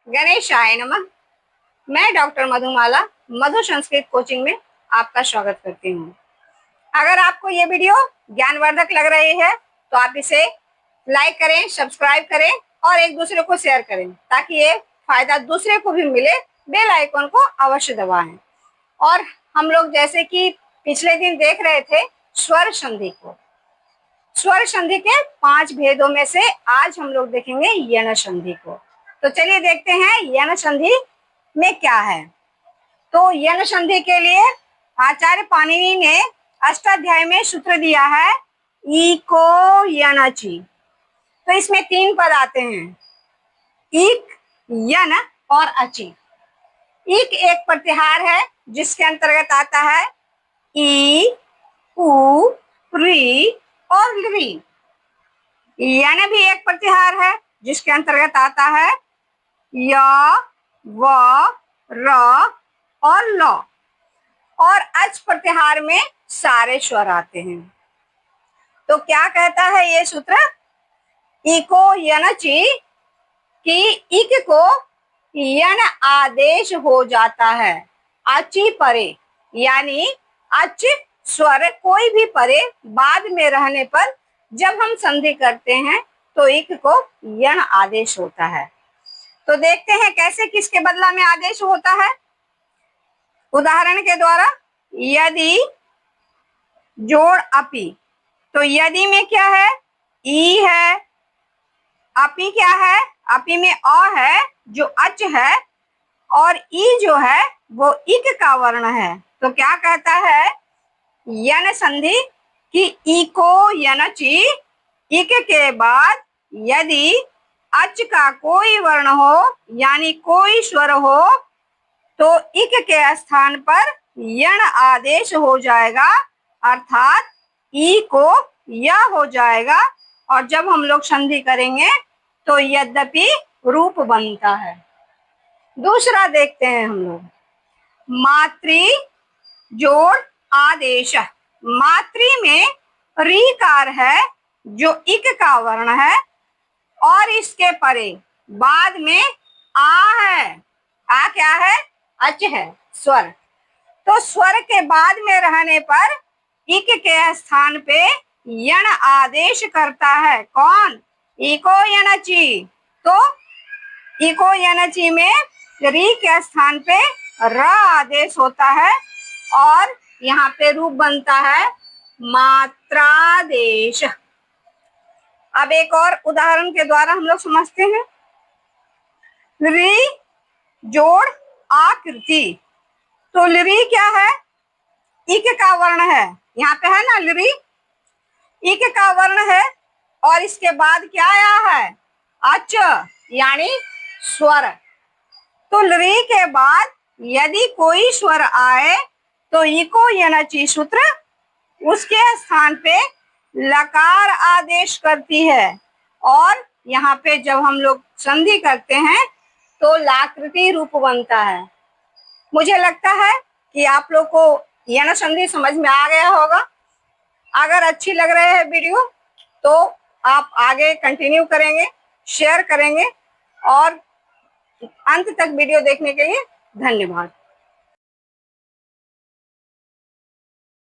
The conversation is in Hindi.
गणेशाय नमः। मैं डॉक्टर मधुमाला मधु संस्कृत कोचिंग में आपका स्वागत करती हूँ। अगर आपको ये वीडियो ज्ञानवर्धक लग रही है तो आप इसे लाइक करें, सब्सक्राइब करें और एक दूसरे को शेयर करें ताकि ये फायदा दूसरे को भी मिले। बेल आइकन को अवश्य दबाएं। और हम लोग जैसे कि पिछले दिन देख रहे थे स्वर संधि को, स्वर संधि के 5 भेदों में से आज हम लोग देखेंगे यण संधि को। तो चलिए देखते हैं यण संधि में क्या है। तो यण संधि के लिए आचार्य पाणिनि ने अष्टाध्याय में सूत्र दिया है इको यणचि। तो इसमें 3 पद आते हैं, इक, यण और अचि। इक एक प्रत्याहार है जिसके अंतर्गत आता है ई, उ, री और ली। यण भी एक प्रत्याहार है जिसके अंतर्गत आता है य, व, र और ल। और अच प्रत्याहार में सारे स्वर आते हैं। तो क्या कहता है ये सूत्र, इको यणचि कि इक को यण आदेश हो जाता है अचि परे, यानी अच स्वर कोई भी परे बाद में रहने पर जब हम संधि करते हैं तो इक को यण आदेश होता है। तो देखते हैं कैसे, किसके बदला में आदेश होता है। उदाहरण के द्वारा, यदि जोड़ अपि, तो यदि में क्या है, ई है, अपि क्या है, अपि में अ है जो अच है, और ई जो है वो इक का वर्ण है। तो क्या कहता है यण संधि कि इको यणचि, इक के बाद यदि अच का कोई वर्ण हो यानी कोई स्वर हो तो इक के स्थान पर यण आदेश हो जाएगा, अर्थात ई को य हो जाएगा। और जब हम लोग संधि करेंगे तो यद्यपि रूप बनता है। दूसरा देखते हैं हम लोग, मातृ जोड़ आदेश। मातृ में रीकार है जो इक का वर्ण है और इसके परे बाद में आ है। आ क्या है, अच है, स्वर। तो स्वर के बाद में रहने पर इक के स्थान पे यण आदेश करता है। कौन, इको यणचि। तो इको यणचि में री के स्थान पे र आदेश होता है और यहाँ पे रूप बनता है मात्रादेश। अब एक और उदाहरण के द्वारा हम लोग समझते हैं, री जोड़ आकृति। तो लरी क्या है, इक का वर्ण है, यहाँ पे है ना लरी, इक का वर्ण है और इसके बाद क्या आया है, अच यानी स्वर। तो लरी के बाद यदि कोई स्वर आए तो इको यणचि सूत्र उसके स्थान पे लकार आदेश करती है। और यहाँ पे जब हम लोग संधि करते हैं तो लाकृति रूप बनता है। मुझे लगता है कि आप लोग को यण संधि समझ में आ गया होगा। अगर अच्छी लग रही है वीडियो तो आप आगे कंटिन्यू करेंगे, शेयर करेंगे और अंत तक वीडियो देखने के लिए धन्यवाद।